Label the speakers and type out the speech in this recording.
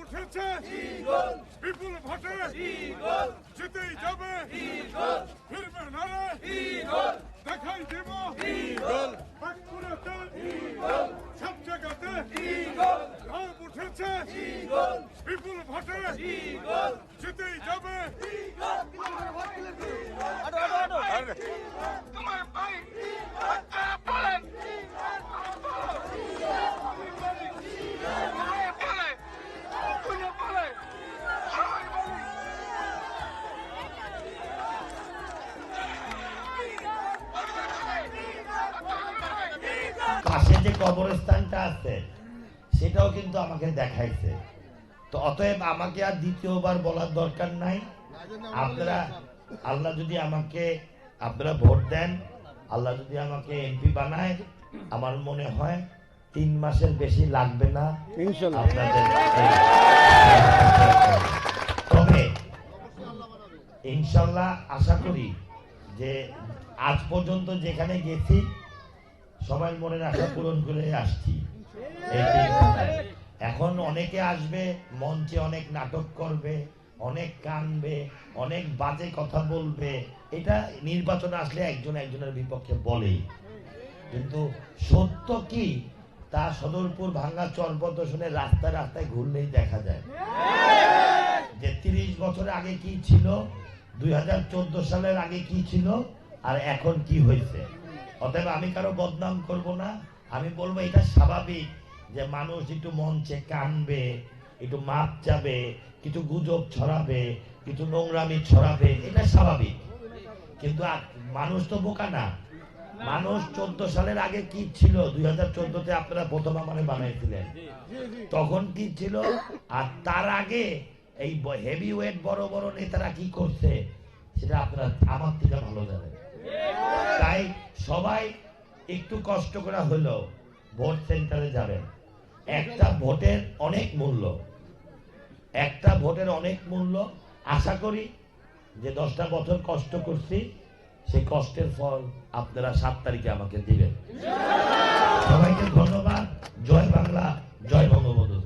Speaker 1: উঠেছে বিপুল ভোটে জিতেই যাবে ফিরবে নারে দেখাই দেব বাঁকুড়াতে সব জায়গাতে লাভ উঠেছে বিপুল ভোটে জিতেই যাবে তোমার ভাই বলেন
Speaker 2: পাশে যে কবরস্থানটা আছে সেটাও কিন্তু আমাকে দেখাইছে। তো অতএব আমাকে আর দ্বিতীয়বার বলার দরকার নাই। আপনারা আল্লাহ যদি আমাকে আপনারা ভোট দেন, আল্লাহ যদি আমাকে এমপি বানায়, আমার মনে হয় 3 মাসের বেশি লাগবে না আপনাদের। তবে ইনশাল্লাহ আশা করি যে আজ পর্যন্ত যেখানে গেছি সবাই মনের আশা পূরণ করে আসছি। এখন অনেকে আসবে, মঞ্চে অনেক নাটক করবে, অনেক কানবে, অনেক বাজে কথা বলবে। এটা নির্বাচন আসলে একজন একজনের বিপক্ষে বলেই, কিন্তু সত্য কি তা সদরপুর ভাঙ্গা চর প্রদর্শনের রাস্তায় রাস্তায় ঘুরলেই দেখা যায় যে 30 বছর আগে কি ছিল, 2014 সালের আগে কি ছিল, আর এখন কি হয়েছে। অতএব আমি কারো বদনাম করব না। আমি বলবো এটা স্বাভাবিক যে মানুষ একটু মঞ্চে কানবে, একটু মাপ চাবে, কিছু গুজব ছড়াবে, কিছু নোংরামি ছড়াবে, এটা স্বাভাবিক। কিন্তু মানুষ তো বোকা না। মানুষ 14 সালের আগে কি ছিল, 2014-তে আপনারা প্রথম আমারে বানাইছিলেন, তখন কি ছিল, আর তার আগে এই হেভি ওয়েট বড় বড় নেতারা কি করছে সেটা আপনারা আমার থেকে ভালো জানেন। তাই সবাই একটু কষ্ট করে হলো ভোট সেন্টারে যাবেন। একটা ভোটের অনেক মূল্য, একটা ভোটের অনেক মূল্য। আশা করি যে 10টা বছর কষ্ট করছি, সেই কষ্টের ফল আপনারা 7 তারিখে আমাকে দিবেন। সবাইকে ধন্যবাদ। জয় বাংলা, জয় বঙ্গবন্ধু।